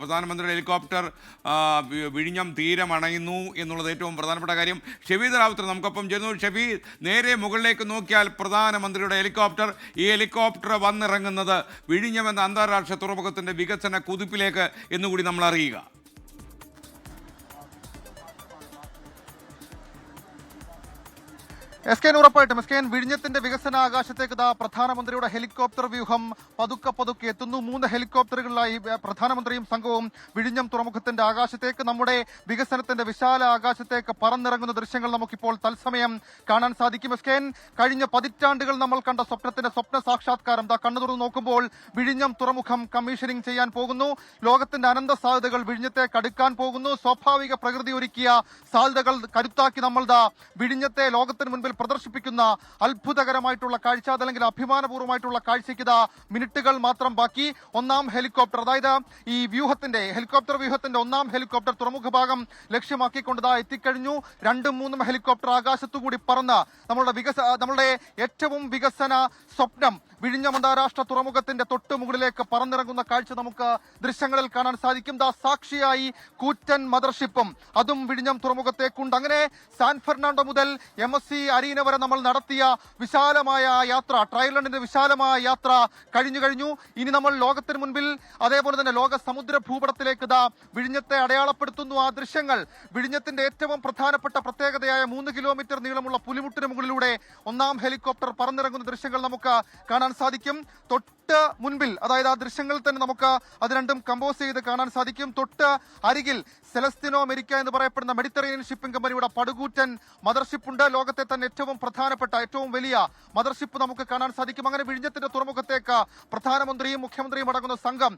പ്രധാനമന്ത്രിയുടെ ഹെലികോപ്റ്റർ വിഴിഞ്ഞം തീരമണയുന്നു എന്നുള്ളത് ഏറ്റവും പ്രധാനപ്പെട്ട കാര്യം. ഷെഫീദ് റാവുത്തർ നമുക്കൊപ്പം ചേരുന്നു. ഷെഫീദ്, നേരെ മുകളിലേക്ക് നോക്കിയാൽ പ്രധാനമന്ത്രിയുടെ ഹെലികോപ്റ്റർ, ഈ ഹെലികോപ്റ്റർ വന്നിറങ്ങുന്നത് വിഴിഞ്ഞം എന്ന അന്താരാഷ്ട്ര തുറമുഖത്തിൻ്റെ വികസന കുതിപ്പിലേക്ക് എന്നുകൂടി നമ്മൾ അറിയുക. ഉറപ്പായിട്ടും വിഴിഞ്ഞത്തിന്റെ വികസന ആകാശത്തേക്ക് പ്രധാനമന്ത്രിയുടെ ഹെലികോപ്റ്റർ വ്യൂഹം പതുക്കെ എത്തുന്നു. 3 ഹെലികോപ്റ്ററുകളിലായി പ്രധാനമന്ത്രിയും സംഘവും വിഴിഞ്ഞം തുറമുഖത്തിന്റെ ആകാശത്തേക്ക്, നമ്മുടെ വികസനത്തിന്റെ വിശാല ആകാശത്തേക്ക് പറന്നിറങ്ങുന്ന ദൃശ്യങ്ങൾ നമുക്കിപ്പോൾ തത്സമയം കാണാൻ സാധിക്കും. കഴിഞ്ഞ പതിറ്റാണ്ടുകൾ നമ്മൾ കണ്ട സ്വപ്നത്തിന്റെ സ്വപ്ന സാക്ഷാത്കാരം കണ്ണു തുറന്നു നോക്കുമ്പോൾ വിഴിഞ്ഞം തുറമുഖം കമ്മീഷനിങ് ചെയ്യാൻ പോകുന്നു. ലോകത്തിന്റെ അനന്ത സാധ്യതകൾ വിഴിഞ്ഞത്തേക്ക് അടുക്കാൻ പോകുന്നു. സ്വാഭാവിക പ്രകൃതി ഒരുക്കിയ സാധ്യതകൾ കരുത്താക്കി നമ്മൾ വിഴിഞ്ഞത്തെ ലോകത്തിന് മുൻപിൽ പ്രദർശിപ്പിക്കുന്ന അത്ഭുതകരമായിട്ടുള്ള കാഴ്ച, അതല്ലെങ്കിൽ അഭിമാനപൂർവ്വമായിട്ടുള്ള കാഴ്ചയ്ക്ക് മിനിറ്റുകൾ മാത്രം ബാക്കി. ഒന്നാം ഹെലികോപ്റ്റർ, അതായത് ഈ ഹെലികോപ്റ്റർ വ്യൂഹത്തിന്റെ ഒന്നാം ഹെലികോപ്റ്റർ തുറമുഖ ഭാഗം ലക്ഷ്യമാക്കിക്കൊണ്ട് എത്തിക്കഴിഞ്ഞു. 2ഉം 3ഉം ഹെലികോപ്റ്റർ ആകാശത്തുകൂടി പറന്ന് നമ്മളുടെ ഏറ്റവും വികസന സ്വപ്നം വിഴിഞ്ഞം അന്താരാഷ്ട്ര തുറമുഖത്തിന്റെ തൊട്ട് മുകളിലേക്ക് പറന്നിറങ്ങുന്ന കാഴ്ച നമുക്ക് ദൃശ്യങ്ങളിൽ കാണാൻ സാധിക്കും. സാക്ഷിയായി കൂറ്റൻ മദർഷിപ്പും അതും വിഴിഞ്ഞം തുറമുഖത്തേക്കുണ്ട്. അങ്ങനെ സാൻ ഫെർണാണ്ടോ മുതൽ MSC അരീന വരെ നമ്മൾ നടത്തിയ വിശാലമായ യാത്ര, ട്രയലൻഡിന്റെ വിശാലമായ യാത്ര കഴിഞ്ഞു. ഇനി നമ്മൾ ലോകത്തിന് മുൻപിൽ, അതേപോലെ തന്നെ ലോക സമുദ്ര ഭൂപടത്തിലേക്ക് വിഴിഞ്ഞത്തെ അടയാളപ്പെടുത്തുന്നു. ആ ദൃശ്യങ്ങൾ വിഴിഞ്ഞത്തിന്റെ ഏറ്റവും പ്രധാനപ്പെട്ട പ്രത്യേകതയായ 3 കിലോമീറ്റർ നീളമുള്ള പുലിമുട്ടിന് മുകളിലൂടെ ഒന്നാം ഹെലികോപ്റ്റർ പറന്നിറങ്ങുന്ന ദൃശ്യങ്ങൾ നമുക്ക് കാണാൻ സാധിക്കും. തൊട്ട് മുൻപിൽ, അതായത് ആ ദൃശ്യങ്ങളിൽ തന്നെ നമുക്ക് അത് രണ്ടും കമ്പോസ് ചെയ്ത് കാണാൻ സാധിക്കും. തൊട്ട് അരികിൽ സെലസ്റ്റിനോ അമേരിക്ക എന്ന് പറയപ്പെടുന്ന മെഡിറ്ററേനിയൻ ഷിപ്പിംഗ് കമ്പനിയുടെ പടുകൂറ്റൻ മദർഷിപ്പ് ഉണ്ട്. ലോകത്തെ തന്നെ ഏറ്റവും പ്രധാനപ്പെട്ട, ഏറ്റവും വലിയ മദർഷിപ്പ് നമുക്ക് കാണാൻ സാധിക്കും. അങ്ങനെ വിഴിഞ്ഞത്തിന്റെ തുറമുഖത്തേക്ക് പ്രധാനമന്ത്രിയും മുഖ്യമന്ത്രിയും അടങ്ങുന്ന സംഘം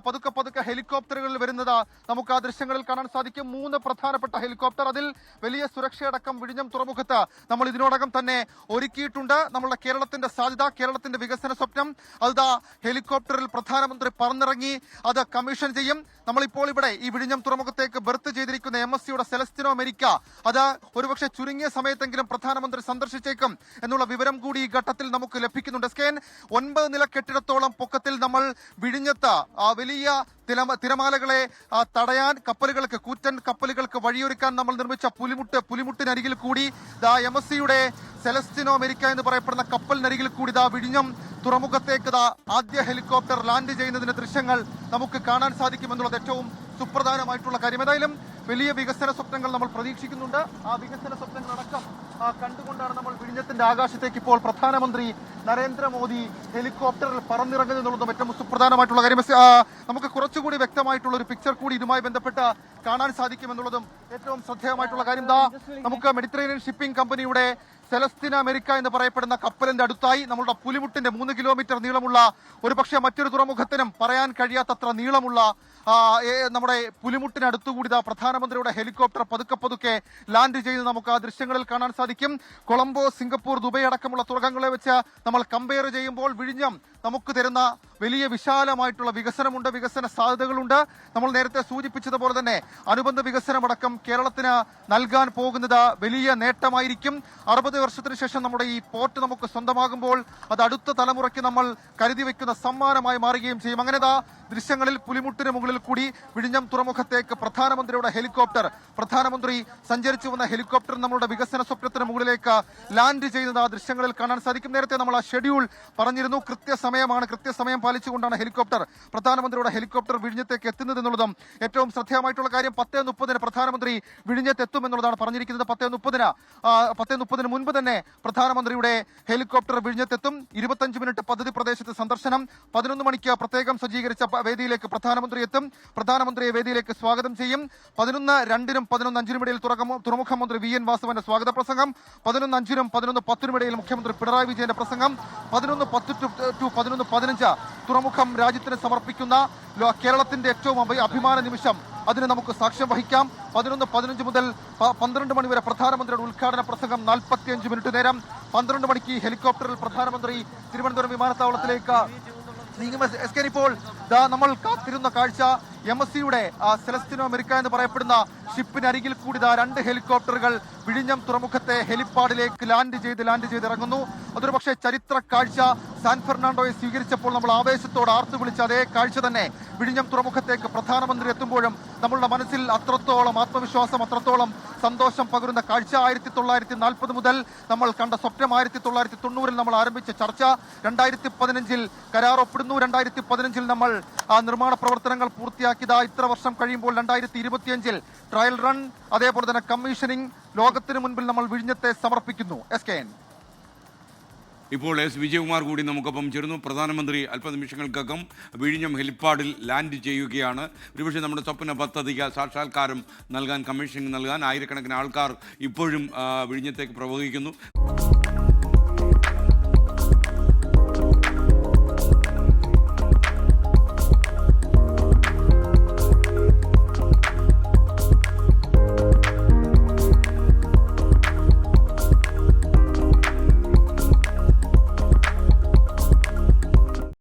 പതുക്കെ ഹെലികോപ്റ്ററുകളിൽ വരുന്നത് നമുക്ക് ആ ദൃശ്യങ്ങളിൽ കാണാൻ സാധിക്കും. 3 പ്രധാനപ്പെട്ട ഹെലികോപ്റ്റർ, അതിൽ വലിയ സുരക്ഷയടക്കം വിഴിഞ്ഞം തുറമുഖത്ത് നമ്മൾ ഇതിനോടകം തന്നെ ഒരുക്കിയിട്ടുണ്ട്. നമ്മുടെ കേരളത്തിന്റെ സാധ്യത, കേരളത്തിന്റെ വികസന സ്വപ്നം, അത് ഹെലികോപ്റ്ററിൽ പ്രധാനമന്ത്രി പറന്നിറങ്ങി അത് കമ്മീഷൻ ചെയ്യും. നമ്മളിപ്പോൾ ഇവിടെ ഈ വിഴിഞ്ഞം തുറമുഖത്തേക്ക് ബർത്ത് ചെയ്തിരിക്കുന്ന MSCയുടെ സെലസ്റ്റിനോ അമേരിക്ക, അത് ഒരുപക്ഷെ ചുരുങ്ങിയ സമയത്തെങ്കിലും പ്രധാനമന്ത്രി സന്ദർശിച്ചേക്കും എന്നുള്ള വിവരം കൂടി ഈ ഘട്ടത്തിൽ നമുക്ക് ലഭിക്കുന്നുണ്ട്. 9 നില കെട്ടിടത്തോളം പൊക്കത്തിൽ നമ്മൾ വിഴിഞ്ഞത്ത് വലിയ തിരമാലകളെ തടയാൻ കൂറ്റൻ കപ്പലുകൾക്ക് വഴിയൊരുക്കാൻ നമ്മൾ നിർമ്മിച്ച പുലിമുട്ടിനരികിൽ കൂടി MSCയുടെ സെലസ്റ്റിനോ അമേരിക്ക എന്ന് പറയപ്പെടുന്ന കപ്പലിനരികിൽ കൂടി വിഴിഞ്ഞം തുറമുഖത്തേക്ക് ആദ്യ ഹെലികോപ്റ്റർ ലാൻഡ് ചെയ്യുന്നതിന്റെ ദൃശ്യങ്ങൾ നമുക്ക് കാണാൻ സാധിക്കുമെന്നുള്ളത് ഏറ്റവും സുപ്രധാനമായിട്ടുള്ള കാര്യം. ഏതായാലും വലിയ വികസന സ്വപ്നങ്ങൾ നമ്മൾ പ്രതീക്ഷിക്കുന്നുണ്ട്. ആ വികസന സ്വപ്നങ്ങളടക്കം കണ്ടുകൊണ്ടാണ് നമ്മൾ വിഴിഞ്ഞത്തിന്റെ ആകാശത്തേക്ക് ഇപ്പോൾ പ്രധാനമന്ത്രി നരേന്ദ്രമോദി ഹെലികോപ്റ്ററിൽ പറന്നിറങ്ങുന്നതും ഏറ്റവും സുപ്രധാനമായിട്ടുള്ള കാര്യം. നമുക്ക് കുറച്ചുകൂടി വ്യക്തമായിട്ടുള്ള ഒരു പിക്ചർ കൂടി ഇതുമായി ബന്ധപ്പെട്ട് കാണാൻ സാധിക്കുമെന്നുള്ളതും ഏറ്റവും ശ്രദ്ധേയമായിട്ടുള്ള കാര്യം. നമുക്ക് മെഡിറ്ററേനിയൻ ഷിപ്പിംഗ് കമ്പനിയുടെ സെലസ്റ്റിന അമേരിക്ക എന്ന് പറയപ്പെടുന്ന കപ്പലിന്റെ അടുത്തായി നമ്മളുടെ പുലിമുട്ടിന്റെ 3 കിലോമീറ്റർ നീളമുള്ള, ഒരു പക്ഷേ മറ്റൊരു തുറമുഖത്തിനും പറയാൻ കഴിയാത്തത്ര നീളമുള്ള നമ്മുടെ പുലിമുട്ടിനടുത്തുകൂടി പ്രധാനമന്ത്രിയുടെ ഹെലികോപ്റ്റർ പതുക്കെ ലാൻഡ് ചെയ്ത് നമുക്ക് ആ ദൃശ്യങ്ങളിൽ കാണാൻ സാധിക്കും. കൊളംബോ, സിംഗപ്പൂർ, ദുബൈ അടക്കമുള്ള തുറമുഖങ്ങളെ വെച്ച് നമ്മൾ കമ്പയർ ചെയ്യുമ്പോൾ വിഴിഞ്ഞം നമുക്ക് തരുന്ന വലിയ വിശാലമായിട്ടുള്ള വികസനമുണ്ട്, വികസന സാധ്യതകളുണ്ട്. നമ്മൾ നേരത്തെ സൂചിപ്പിച്ചതുപോലെ തന്നെ അനുബന്ധ വികസനമടക്കം കേരളത്തിന് നൽകാൻ പോകുന്നത് വലിയ നേട്ടമായിരിക്കും. 60 വർഷത്തിന് ശേഷം നമ്മുടെ ഈ പോർട്ട് നമുക്ക് സ്വന്തമാകുമ്പോൾ അത് അടുത്ത തലമുറയ്ക്ക് നമ്മൾ കരുതി വെക്കുന്ന സമ്മാനമായി മാറുകയും ചെയ്യും. അങ്ങനെ ദൃശ്യങ്ങളിൽ പുലിമുട്ടിന് മുകളിൽ കൂടി വിഴിഞ്ഞം തുറമുഖത്തേക്ക് പ്രധാനമന്ത്രിയുടെ ഹെലികോപ്റ്റർ, പ്രധാനമന്ത്രി സഞ്ചരിച്ചു വന്ന ഹെലികോപ്റ്റർ നമ്മളുടെ വികസന സ്വപ്നത്തിന് മുകളിലേക്ക് ലാൻഡ് ചെയ്യുന്നത് ആ ദൃശ്യങ്ങളിൽ കാണാൻ സാധിക്കും. നേരത്തെ നമ്മൾ ആ ഷെഡ്യൂൾ പറഞ്ഞിരുന്നു. കൃത്യസമയം പാലിച്ചുകൊണ്ടാണ് പ്രധാനമന്ത്രിയുടെ ഹെലികോപ്റ്റർ വിഴിഞ്ഞത്തേക്ക് എത്തുന്നത് എന്നുള്ളതും ഏറ്റവും ശ്രദ്ധേയമായിട്ടുള്ള കാര്യം. 10:30 പ്രധാനമന്ത്രി വിഴിഞ്ഞത്ത് എത്തും എന്നുള്ളതാണ് പറഞ്ഞിരിക്കുന്നത്. 10:30 മുൻപ് തന്നെ പ്രധാനമന്ത്രിയുടെ ഹെലികോപ്റ്റർ വിഴിഞ്ഞത്തെത്തും. 25 മിനിറ്റ് പദ്ധതി പ്രദേശത്ത് സന്ദർശനം. 11 മണിക്ക് പ്രത്യേകം സജ്ജീകരിച്ച വേദിയിലേക്ക് പ്രധാനമന്ത്രി എത്തും. പ്രധാനമന്ത്രിയെ വേദിയിലേക്ക് സ്വാഗതം ചെയ്യും. 11:02 11:05 ഇടയിൽ തുറമുഖ മന്ത്രി VN വാസവന്റെ സ്വാഗത പ്രസംഗം. 11:05 11:10 ഇടയിൽ മുഖ്യമന്ത്രി പിണറായി വിജയന്റെ പ്രസംഗം. 11:10 to 11:15 തുറമുഖം രാജ്യത്തിന് സമർപ്പിക്കുന്ന കേരളത്തിന്റെ ഏറ്റവും അഭിമാന നിമിഷം, അതിന് നമുക്ക് സാക്ഷ്യം വഹിക്കാം. 11:15 മുതൽ 12 മണി വരെ പ്രധാനമന്ത്രിയുടെ ഉദ്ഘാടന പ്രസംഗം 45 മിനിറ്റ് നേരം. 12 മണിക്ക് ഹെലികോപ്റ്ററിൽ പ്രധാനമന്ത്രി തിരുവനന്തപുരം വിമാനത്താവളത്തിലേക്ക് നീങ്ങും. ഇപ്പോൾ നമ്മൾ കാത്തിരുന്ന കാഴ്ച, MSCയുടെ സെലസ്റ്റിനോ അമേരിക്ക എന്ന് പറയപ്പെടുന്ന ഷിപ്പിനരികിൽ കൂടി 2 ഹെലികോപ്റ്ററുകൾ വിഴിഞ്ഞം തുറമുഖത്തെ ഹെലിപ്പാഡിലേക്ക് ലാൻഡ് ചെയ്ത് ഇറങ്ങുന്നു. അതൊരു പക്ഷേ ചരിത്ര കാഴ്ച. സാൻ ഫെർണാണ്ടോയെ സ്വീകരിച്ചപ്പോൾ നമ്മൾ ആവേശത്തോട് ആർത്തു വിളിച്ച അതേ കാഴ്ച തന്നെ വിഴിഞ്ഞം തുറമുഖത്തേക്ക് പ്രധാനമന്ത്രി എത്തുമ്പോഴും നമ്മളുടെ മനസ്സിൽ അത്രത്തോളം ആത്മവിശ്വാസം, അത്രത്തോളം സന്തോഷം പകരുന്ന കാഴ്ച. 1940 മുതൽ നമ്മൾ കണ്ട സ്വപ്നം, 1990 നമ്മൾ ആരംഭിച്ച ചർച്ച, 2015 കരാർ ഒപ്പിടുന്നു. 2015 നമ്മൾ നിർമ്മാണ പ്രവർത്തനങ്ങൾ പൂർത്തിയാക്കിയതാ. ഇത്ര വർഷം കഴിയുമ്പോൾ 2025 ട്രയൽ റൺ, അതേപോലെ തന്നെ കമ്മീഷനിങ്, ലോകത്തിന് മുൻപിൽ നമ്മൾ വിഴിഞ്ഞത്തെ സമർപ്പിക്കുന്നു. SKN. ഇപ്പോൾ S. വിജയകുമാർ കൂടി നമുക്കൊപ്പം ചേരുന്നു. പ്രധാനമന്ത്രി അല്പനിമിഷങ്ങൾക്കകം വിഴിഞ്ഞം ഹെലിപ്പാഡിൽ ലാൻഡ് ചെയ്യുകയാണ്. ഒരുപക്ഷെ നമ്മുടെ സ്വപ്ന പദ്ധതിക്ക് സാക്ഷാത്കാരം നൽകാൻ, കമ്മീഷനിങ് നൽകാൻ ആയിരക്കണക്കിന് ആൾക്കാർ ഇപ്പോഴും വിഴിഞ്ഞത്തേക്ക് പ്രവഹിക്കുന്നു.